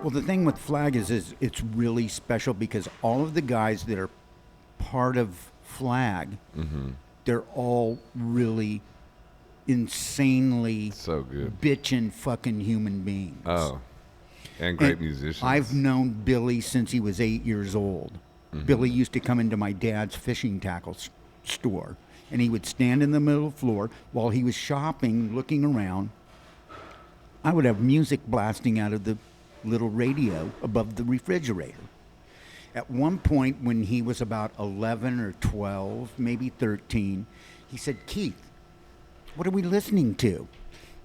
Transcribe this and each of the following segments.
Well, the thing with Flag is it's really special because all of the guys that are part of Flag, they're all really insanely So good. bitchin' fucking human beings. Oh, and great musicians. I've known Billy since he was 8 years old. Billy used to come into my dad's fishing tackle store, and he would stand in the middle of the floor while he was shopping, looking around. I would have music blasting out of the little radio above the refrigerator. At one point when he was about 11 or 12, maybe 13, he said, "Keith, what are we listening to?"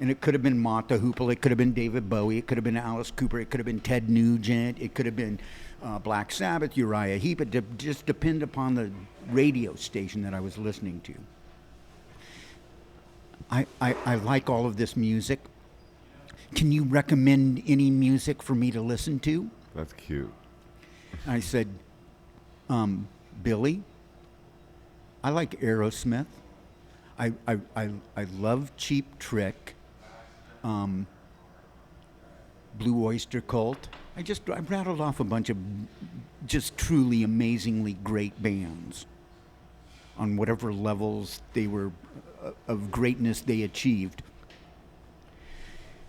And it could have been Mott the Hoople, it could have been David Bowie, it could have been Alice Cooper, it could have been Ted Nugent, it could have been Black Sabbath, Uriah Heep. It just depended upon the radio station that I was listening to. I like all of this music. Can you recommend any music for me to listen to? That's cute. I said, Billy, I like Aerosmith. I love Cheap Trick, Blue Oyster Cult. I rattled off a bunch of just truly amazingly great bands on whatever levels they were of greatness they achieved.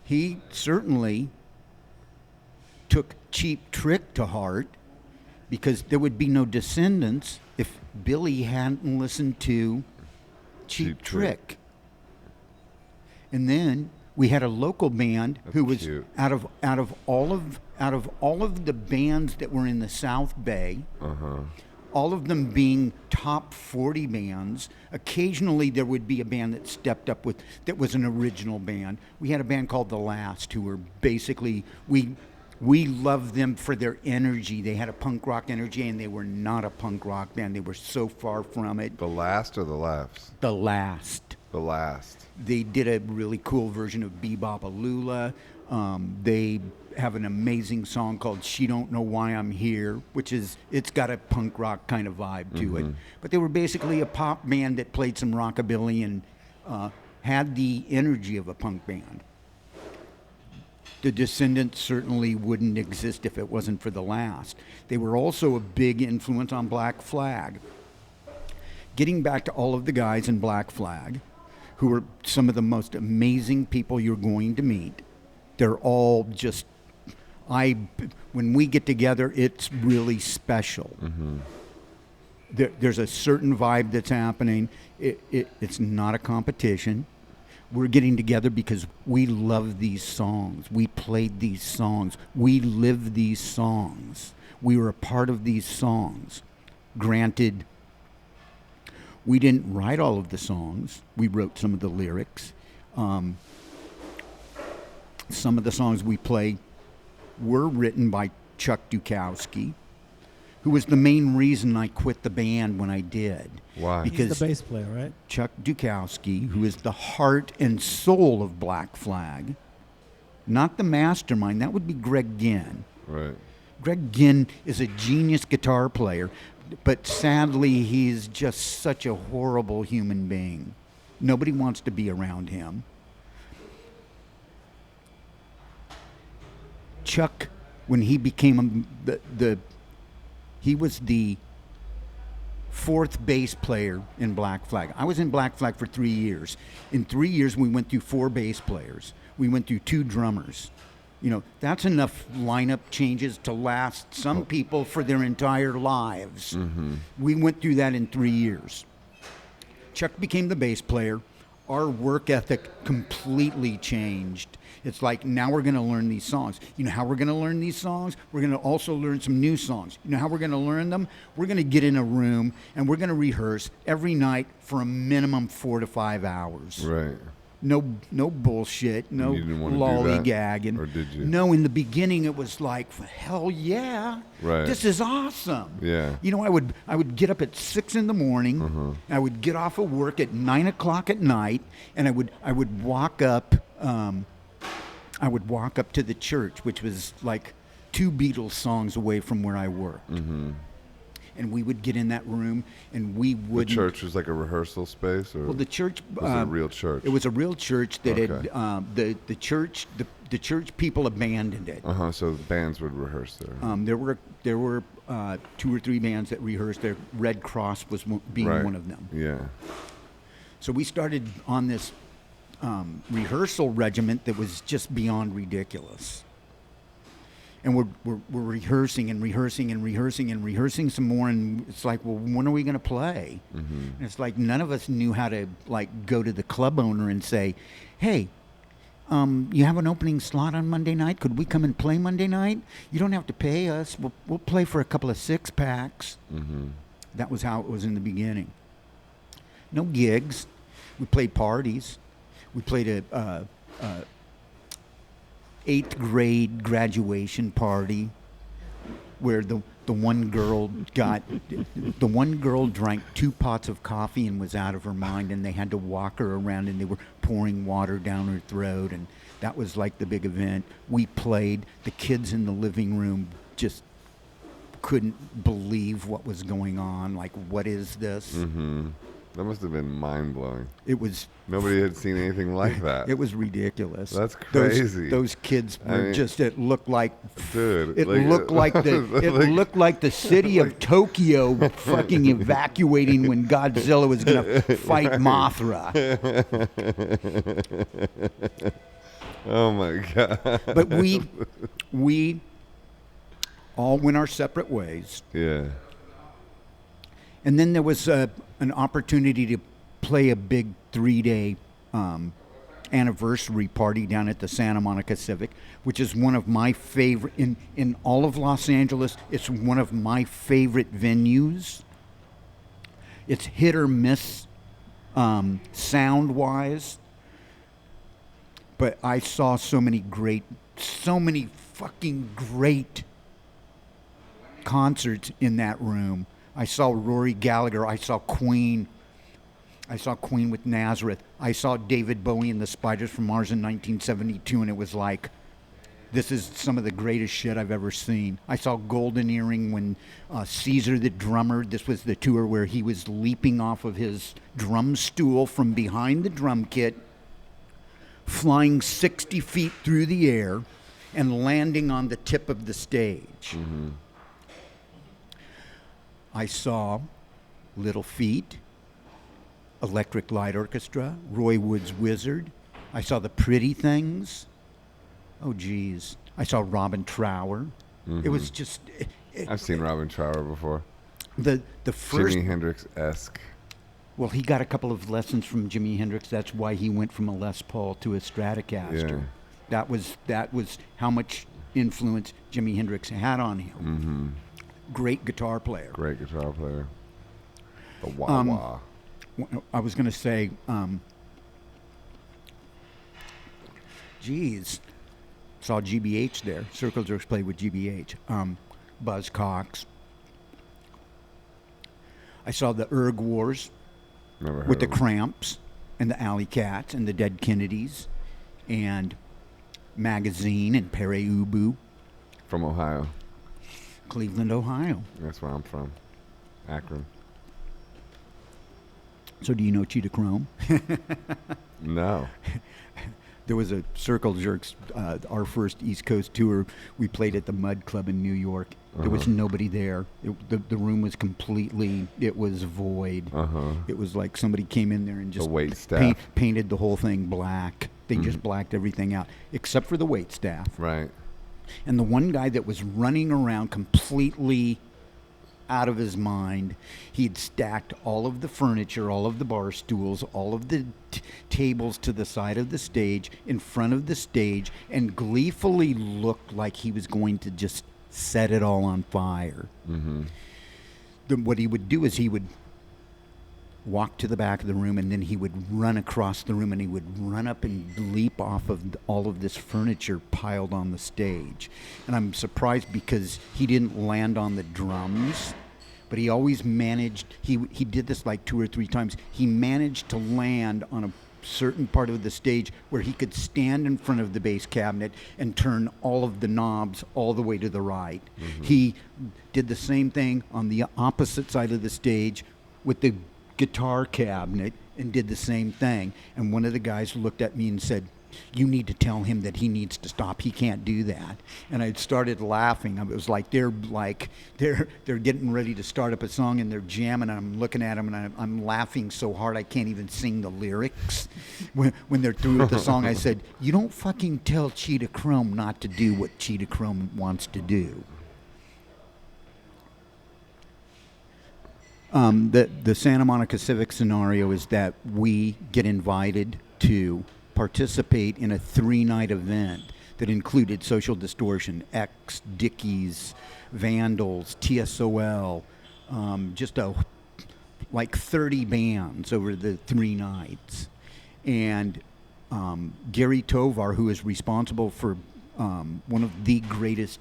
He certainly took Cheap Trick to heart because there would be no Descendants if Billy hadn't listened to Cheap Trick. And then we had a local band who was cute. out of all of the bands that were in the South Bay, all of them being top 40 bands. Occasionally there would be a band that stepped up that was an original band. We had a band called The Last who were basically, we loved them for their energy. They had a punk rock energy, and they were not a punk rock band. They were so far from it. The Last or the Laughs? The Last. The Last. They did a really cool version of Bebop-A-Lula. They have an amazing song called She Don't Know Why I'm Here, it's got a punk rock kind of vibe to it. But they were basically a pop band that played some rockabilly and had the energy of a punk band. The Descendants certainly wouldn't exist if it wasn't for The Last. They were also a big influence on Black Flag. Getting back to all of the guys in Black Flag, who are some of the most amazing people you're going to meet, they're all just, when we get together, it's really special. There's a certain vibe that's happening. It's not a competition. We're getting together because we love these songs. We played these songs. We live these songs. We were a part of these songs. Granted, we didn't write all of the songs. We wrote some of the lyrics. Some of the songs we play were written by Chuck Dukowski, who was the main reason I quit the band when I did. Why? Because He's the bass player, right? Chuck Dukowski, who is the heart and soul of Black Flag, not the mastermind, that would be Greg Ginn. Right. Greg Ginn is a genius guitar player, but sadly he's just such a horrible human being. Nobody wants to be around him. Chuck, when he became he was the fourth bass player in Black Flag. I was in Black Flag for 3 years. In 3 years, we went through 4 bass players. We went through 2 drummers. You know, that's enough lineup changes to last some people for their entire lives. We went through that in 3 years. Chuck became the bass player. Our work ethic completely changed. It's like, now we're going to learn these songs. You know how we're going to learn these songs? We're going to also learn some new songs. You know how we're going to learn them? We're going to get in a room and we're going to rehearse every night for a minimum 4 to 5 hours. Right. No bullshit, no You didn't want to do that? lollygagging. Or did you? No, in the beginning it was like, hell yeah, Right. this is awesome. Yeah. You know, I would get up at 6 in the morning. I would get off of work at 9 o'clock at night, and I would walk up. I would walk up to the church, which was like 2 Beatles songs away from where I worked. And we would get in that room, and we would. The church was like a rehearsal space, or Well, the church was it a real church? It was a real church that Okay. had the church. the church people abandoned it. So bands would rehearse there. There were 2 or 3 bands that rehearsed there. Red Cross was being Right. one of them. Yeah. So we started on this rehearsal regiment that was just beyond ridiculous. And we're rehearsing and rehearsing and rehearsing and rehearsing some more, and it's like, well, when are we going to play? And it's like none of us knew how to like go to the club owner and say, hey, you have an opening slot on Monday night? Could we come and play Monday night? You don't have to pay us. We'll play for a couple of 6-packs. That was how it was in the beginning. No gigs. We played parties. We played a 8th grade graduation party where the one girl drank 2 pots of coffee and was out of her mind, and they had to walk her around, and they were pouring water down her throat, and that was like the big event. We played. The kids in the living room just couldn't believe what was going on. Like, what is this? That must have been mind-blowing. It was. Nobody had seen anything like that. It was ridiculous. That's crazy. Those kids were just. It looked like. Dude, It looked like looked like the city of Tokyo fucking evacuating when Godzilla was gonna fight Mothra. Oh my god. But we all went our separate ways. Yeah. And then there was an opportunity to play a big 3-day anniversary party down at the Santa Monica Civic, which is one of my favorite in all of Los Angeles. It's one of my favorite venues. It's hit or miss sound-wise, but I saw so many fucking great concerts in that room. I saw Rory Gallagher. I saw Queen. I saw Queen with Nazareth. I saw David Bowie and the Spiders from Mars in 1972, and it was like, this is some of the greatest shit I've ever seen. I saw Golden Earring when Caesar the drummer, this was the tour where he was leaping off of his drum stool from behind the drum kit, flying 60 feet through the air, and landing on the tip of the stage. I saw Little Feat, Electric Light Orchestra, Roy Wood's Wizard. I saw the Pretty Things. Oh, geez. I saw Robin Trower. It was just... I've seen Robin Trower before. The first... Jimi Hendrix-esque. Well, he got a couple of lessons from Jimi Hendrix. That's why he went from a Les Paul to a Stratocaster. Yeah. That was how much influence Jimi Hendrix had on him. Great guitar player. Great guitar player. The wah-wah. I was going to say, saw GBH there. Circle Jerks played with GBH. Buzz Cox. I saw the Erg Wars Never heard with the of them. Cramps and the Alley Cats and the Dead Kennedys and Magazine and Pere Ubu. From Ohio. Cleveland, Ohio. That's where I'm from. Akron. So do you know Cheetah Chrome? No. There was a Circle Jerks, our first East Coast tour. We played at the Mud Club in New York. There was nobody there. The room was completely, it was void. It was like somebody came in there and just wait staff. painted the whole thing black. They just blacked everything out, except for the wait staff. Right. And the one guy that was running around completely out of his mind, he'd stacked all of the furniture, all of the bar stools, all of the tables to the side of the stage, in front of the stage, and gleefully looked like he was going to just set it all on fire. Then what he would do is he would walk to the back of the room, and then he would run across the room, and he would run up and leap off of all of this furniture piled on the stage. And I'm surprised because he didn't land on the drums, but he always managed, he did this like 2 or 3 times, he managed to land on a certain part of the stage where he could stand in front of the bass cabinet and turn all of the knobs all the way to the right. He did the same thing on the opposite side of the stage with the guitar cabinet and did the same thing. And one of the guys looked at me and said, you need to tell him that he needs to stop. He can't do that. And I started laughing. It was like they're getting ready to start up a song and they're jamming. And I'm looking at them and I'm laughing so hard I can't even sing the lyrics. When they're through with the song, I said, "You don't fucking tell Cheetah Chrome not to do what Cheetah Chrome wants to do." The Santa Monica Civic scenario is that we get invited to participate in a 3-night event that included Social Distortion, X, Dickies, Vandals, TSOL, just like 30 bands over the 3 nights. And Gary Tovar, who is responsible for one of the greatest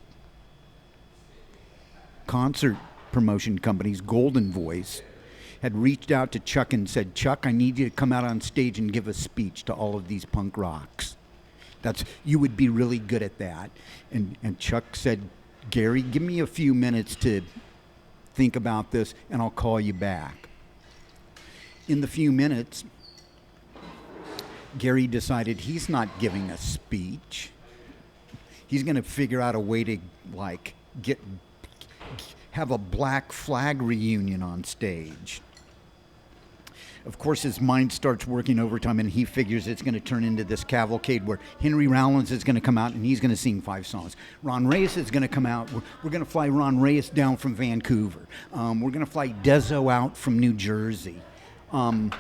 concert promotion companies, Golden Voice, had reached out to Chuck and said, "Chuck, I need you to come out on stage and give a speech to all of these punk rocks. You would be really good at that." And Chuck said, "Gary, give me a few minutes to think about this and I'll call you back." In the few minutes, Gary decided he's not giving a speech. He's going to figure out a way to have a Black Flag reunion on stage. Of course, his mind starts working overtime, and he figures it's going to turn into this cavalcade where Henry Rollins is going to come out, and he's going to sing 5 songs. Ron Reyes is going to come out. We're going to fly Ron Reyes down from Vancouver. We're going to fly Dezo out from New Jersey. And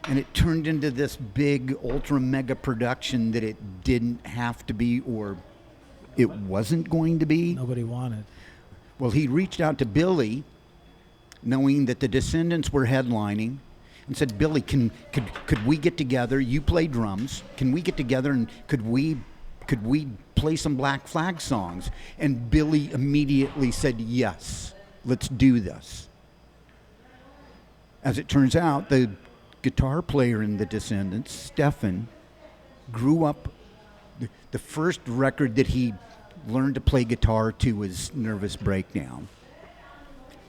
it turned into this big, ultra-mega production that it didn't have to be, or it wasn't going to be. Nobody wanted. Well, he reached out to Billy, knowing that the Descendants were headlining, and said, "Billy, could we get together? You play drums. Can we get together and could we play some Black Flag songs?" And Billy immediately said, "Yes, let's do this." As it turns out, the guitar player in the Descendants, Stefan, grew up. The first record that he learned to play guitar to was Nervous Breakdown.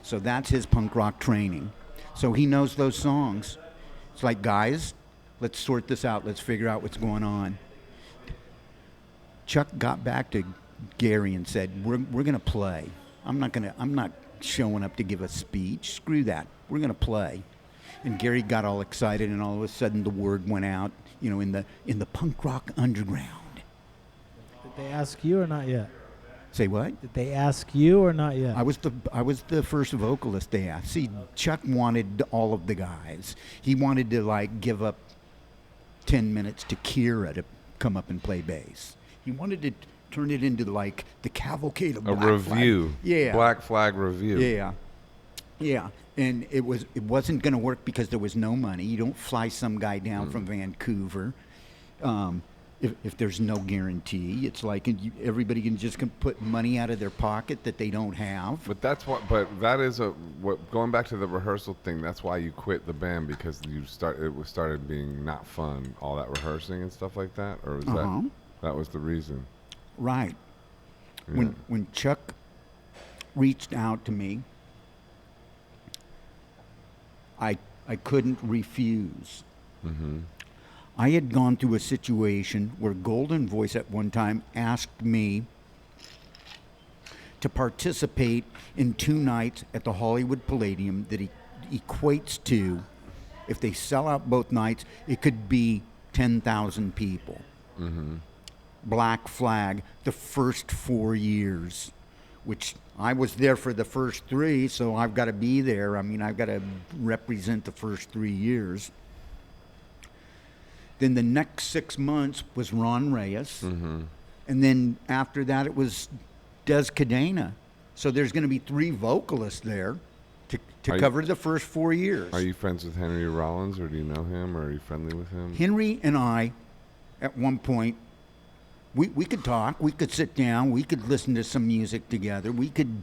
So that's his punk rock training. So he knows those songs. It's like, "Guys, let's sort this out. Let's figure out what's going on." Chuck got back to Gary and said, we're going to play. I'm not showing up to give a speech. Screw that. We're going to play." And Gary got all excited, and all of a sudden the word went out, in the punk rock underground. Did they ask you or not yet? Say what? Did they ask you or not yet? I was the first vocalist they asked. See, Chuck wanted all of the guys. He wanted to give up 10 minutes to Kira to come up and play bass. He wanted to turn it into the cavalcade of Black review. Flag. Yeah. Black Flag review. Yeah. Yeah. And it wasn't going to work because there was no money. You don't fly some guy down from Vancouver. If there's no guarantee, it's like everybody can just put money out of their pocket that they don't have. But that is going back to the rehearsal thing. That's why you quit the band, because it started being not fun, all that rehearsing and stuff like that, or was that was the reason? Right. Yeah. When Chuck reached out to me, I couldn't refuse. Mm-hmm. I had gone through a situation where Golden Voice at one time asked me to participate in 2 nights at the Hollywood Palladium that equates to, if they sell out both nights, it could be 10,000 people. Mm-hmm. Black Flag, the first 4 years, which I was there for the first 3, so I've got to be there. I mean, I've got to represent the first 3 years. Then the next 6 months was Ron Reyes. Mm-hmm. And then after that, it was Des Cadena. So there's going to be 3 vocalists there to cover the first 4 years. Are you friends with Henry Rollins, or do you know him, or are you friendly with him? Henry and I, at one point, we could talk. We could sit down. We could listen to some music together. We could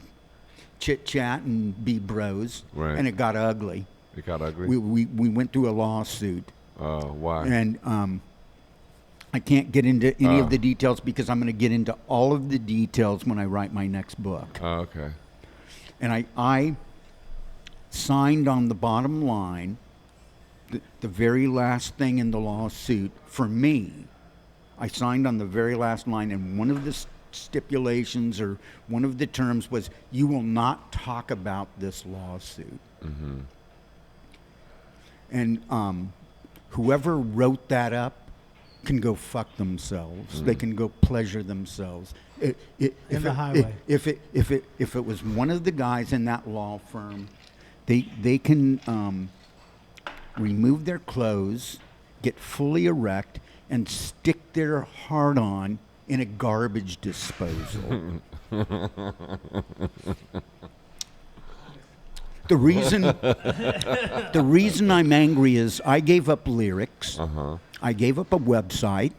chit-chat and be bros. Right. And it got ugly. It got ugly? We went through a lawsuit. Oh, why? And I can't get into any of the details because I'm going to get into all of the details when I write my next book. Oh, okay. And I signed on the bottom line, the very last thing in the lawsuit for me I signed on the very last line, and one of the stipulations or one of the terms was, you will not talk about this lawsuit. Mm-hmm. And whoever wrote that up can go fuck themselves. They can go pleasure themselves. In the highway. If it was one of the guys in that law firm, they can remove their clothes, get fully erect, and stick their heart on in a garbage disposal. The reason I'm angry is I gave up lyrics. I gave up a website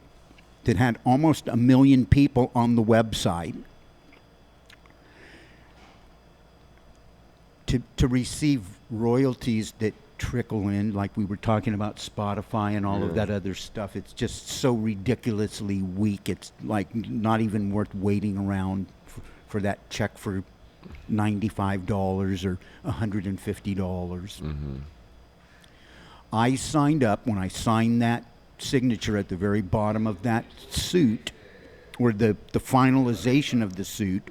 that had almost 1 million people on the website to receive royalties that trickle in, like we were talking about Spotify and all of that other stuff. It's just so ridiculously weak. It's like not even worth waiting around for that check for $95 or $150. I signed up. When I signed that signature at the very bottom of that suit, or the finalization of the suit,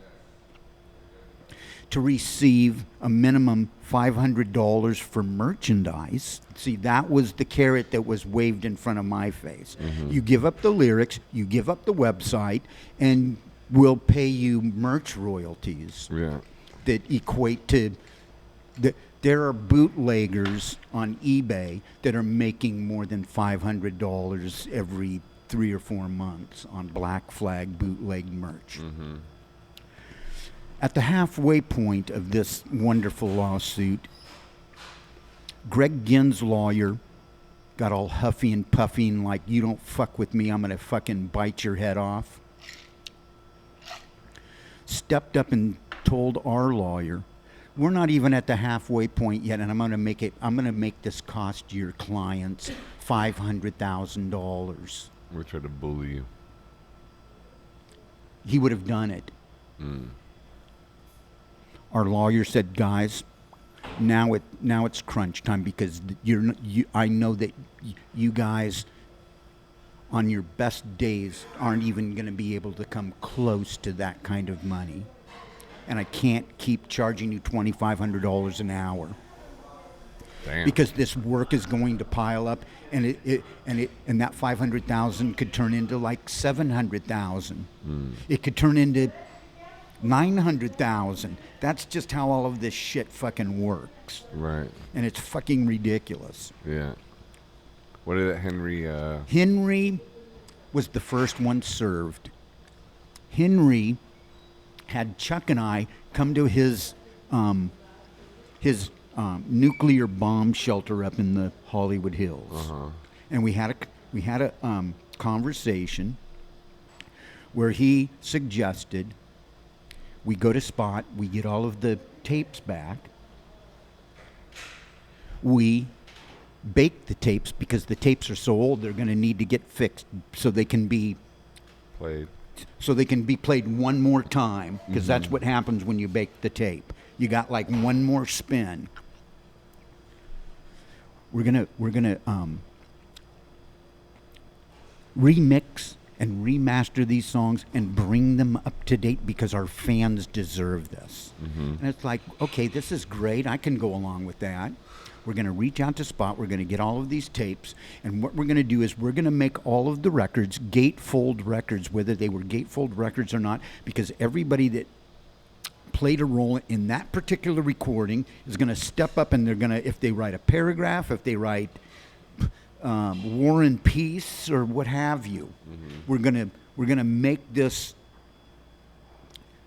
to receive a minimum $500 for merchandise. See, that was the carrot that was waved in front of my face. You give up the lyrics, you give up the website, and we'll pay you merch royalties that equate to... There are bootleggers on eBay that are making more than $500 every 3 or 4 months on Black Flag bootleg merch. At the halfway point of this wonderful lawsuit, Greg Ginn's lawyer got all huffy and puffy and like, you don't fuck with me, I'm going to fucking bite your head off. Stepped up and told our lawyer, we're not even at the halfway point yet, and I'm going to make this cost your clients $500,000. We tried to bully you. He would have done it. Our lawyer said, guys, now it's crunch time, because I know that you guys on your best days aren't even going to be able to come close to that kind of money. And I can't keep charging you $2,500 an hour. Damn. Because this work is going to pile up, and that $500,000 could turn into like $700,000. It could turn into $900,000. That's just how all of this shit fucking works. Right. And it's fucking ridiculous. Yeah. What did Henry... Henry was the first one served. Henry had Chuck and I come to his nuclear bomb shelter up in the Hollywood Hills, and we had a conversation where he suggested we go to Spot, we get all of the tapes back, we bake the tapes, because the tapes are so old they're going to need to get fixed so they can be played. So they can be played one more time, because that's what happens when you bake the tape. You got like one more spin. We're gonna remix and remaster these songs and bring them up to date, because our fans deserve this. And it's like, okay, this is great. I can go along with that. We're going to reach out to Spot. We're going to get all of these tapes. And what we're going to do is we're going to make all of the records gatefold records, whether they were gatefold records or not, because everybody that played a role in that particular recording is going to step up, and they're going to, if they write a paragraph, if they write War and Peace or what have you, we're going to make this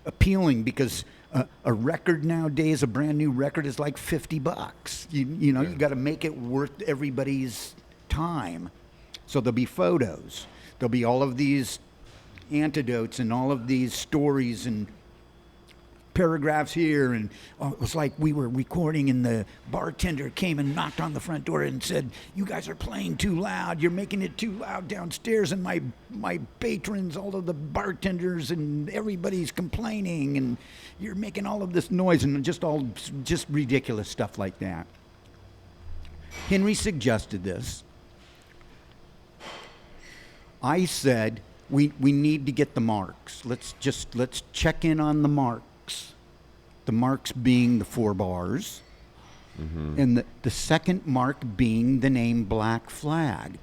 appealing, because a record nowadays, a brand new record, is like $50. You know, you got to make it worth everybody's time. So there'll be photos. There'll be all of these anecdotes and all of these stories and paragraphs here, and it was like we were recording and the bartender came and knocked on the front door and said, you guys are playing too loud, you're making it too loud downstairs, and my patrons, all of the bartenders and everybody's complaining, and you're making all of this noise, and just ridiculous stuff like that. Henry suggested this. I said, we need to get the marks. Let's check in on the marks. The marks being the 4 bars, and the second mark being the name Black Flag.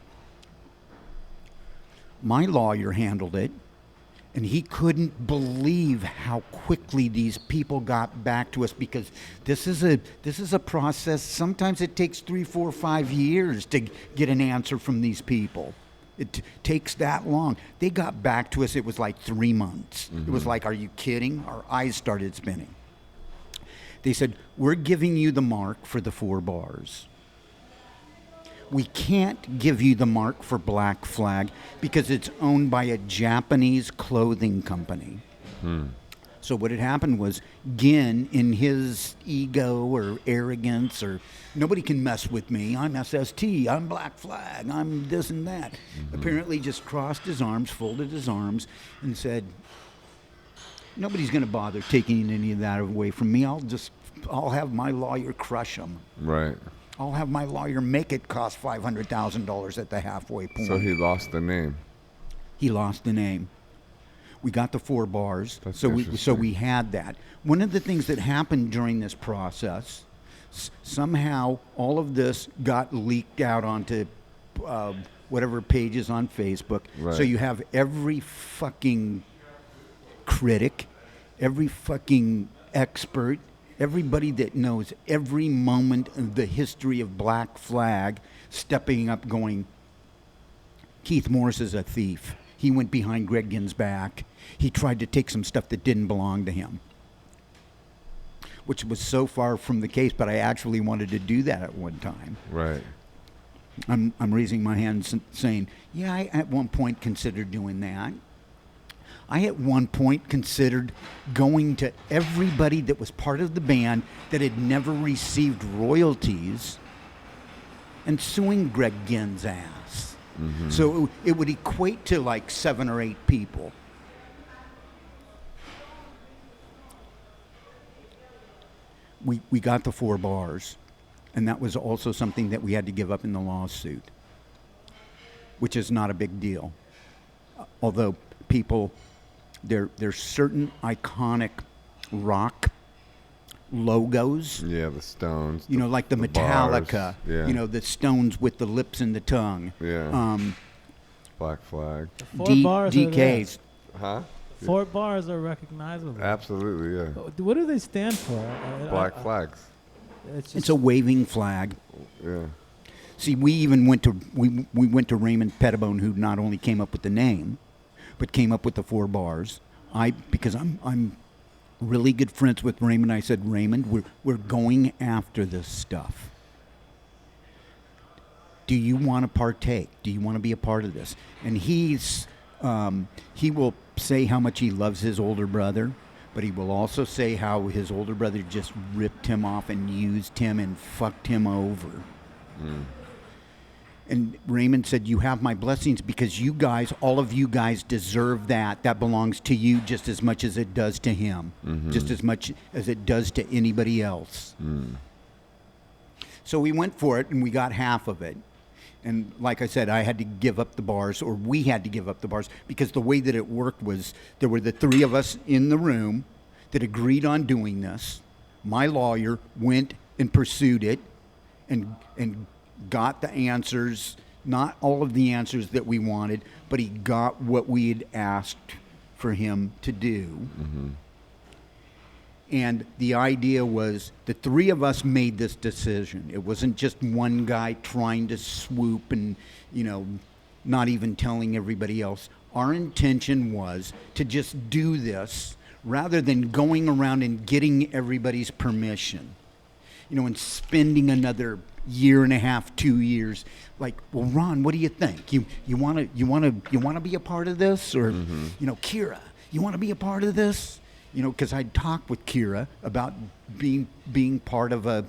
My lawyer handled it, and he couldn't believe how quickly these people got back to us, because this is a process. Sometimes it takes 3, 4, 5 years to get an answer from these people. It takes that long. They got back to us. It was like 3 months. It was like, are you kidding? Our eyes started spinning. They said, we're giving you the mark for the 4 bars. We can't give you the mark for Black Flag because it's owned by a Japanese clothing company. So what had happened was GINN, in his ego or arrogance, or nobody can mess with me, I'm SST, I'm Black Flag, I'm this and that, apparently just crossed his arms, folded his arms, and said, nobody's going to bother taking any of that away from me. I'll have my lawyer crush them. Right. I'll have my lawyer make it cost $500,000 at the halfway point. So he lost the name. He lost the name. We got the 4 bars, That's so interesting. we had that. One of the things that happened during this process, somehow all of this got leaked out onto whatever pages on Facebook. Right. So you have every fucking critic, every fucking expert, everybody that knows every moment of the history of Black Flag stepping up going, Keith Morris is a thief. He went behind Greg Ginn's back. He tried to take some stuff that didn't belong to him, which was so far from the case, but I actually wanted to do that at one time. Right. I'm raising my hand saying, yeah, I at one point considered doing that. I at one point considered going to everybody that was part of the band that had never received royalties and suing Greg Ginn's ass. So it would equate to like 7 or 8 people. We got the 4 bars, and that was also something that we had to give up in the lawsuit, which is not a big deal. Although people, there's certain iconic rock logos. Yeah, the Stones. You know, like the Metallica. Bars. Yeah. You know, the Stones with the lips and the tongue. Yeah. Black Flag. 4 bars are there. DKs. Huh? 4 bars are recognizable. Absolutely, yeah. What do they stand for? Black Flags. It's a waving flag. Yeah. See, we even went to we went to Raymond Pettibone, who not only came up with the name, but came up with the 4 bars. Because I'm really good friends with Raymond. I said, Raymond, we're going after this stuff. Do you want to partake? Do you want to be a part of this? And he will say how much he loves his older brother, but he will also say how his older brother just ripped him off and used him and fucked him over. And Raymond said, you have my blessings because you guys, all of you guys deserve that. That belongs to you just as much as it does to him, just as much as it does to anybody else. So we went for it and we got half of it. And like I said, I had to give up the bars, or we had to give up the bars, because the way that it worked was there were the 3 of us in the room that agreed on doing this. My lawyer went and pursued it and got the answers, not all of the answers that we wanted, but he got what we had asked for him to do. And the idea was the 3 of us made this decision. It wasn't just one guy trying to swoop and, you know, not even telling everybody else. Our intention was to just do this rather than going around and getting everybody's permission, you know, and spending another year and a half, 2 years. Like, well, Ron, what do you think? You want to be a part of this, or you know, Kira, you want to be a part of this? You know, because I'd talked with Kira about being part of a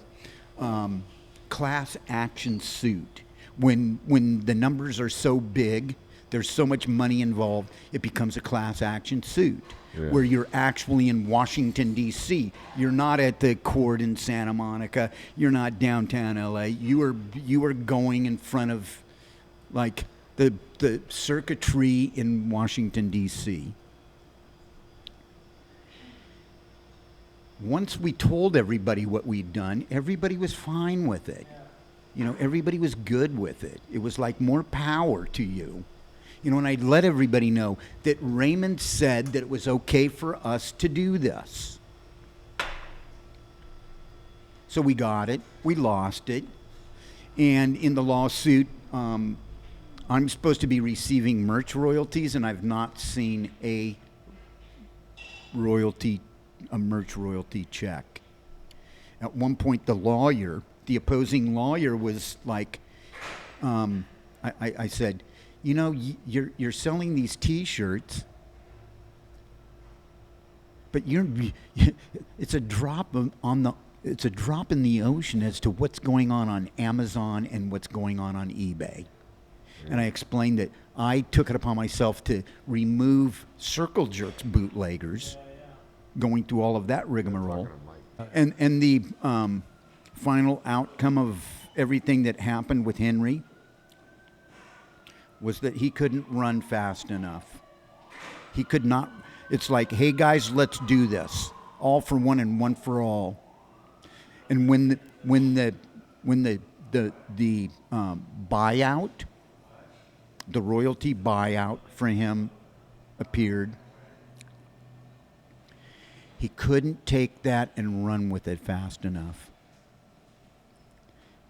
class action suit. When the numbers are so big, there's so much money involved, it becomes a class action suit. Yeah. Where you're actually in Washington, D.C. You're not at the court in Santa Monica. You're not downtown L.A. You are going in front of, like, the circuitry in Washington, D.C. Once we told everybody what we'd done, everybody was fine with it. You know, everybody was good with it. It was like more power to you. You know, and I let everybody know that Raymond said that it was okay for us to do this. So we got it. We lost it. And in the lawsuit, I'm supposed to be receiving merch royalties, and I've not seen a merch royalty check. At one point, the opposing lawyer was like, I said, you know, you're selling these T-shirts, but it's a drop it's a drop in the ocean as to what's going on Amazon and what's going on eBay. And I explained that I took it upon myself to remove Circle Jerks bootleggers, going through all of that rigmarole. And the final outcome of everything that happened with Henry was that he couldn't run fast enough. He could not. It's like, hey guys, let's do this, all for one and one for all. And when the buyout, the royalty buyout for him appeared, he couldn't take that and run with it fast enough.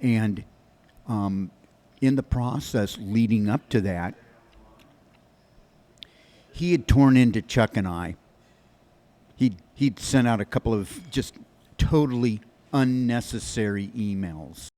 And in the process leading up to that, he had torn into Chuck and I. He'd sent out a couple of just totally unnecessary emails.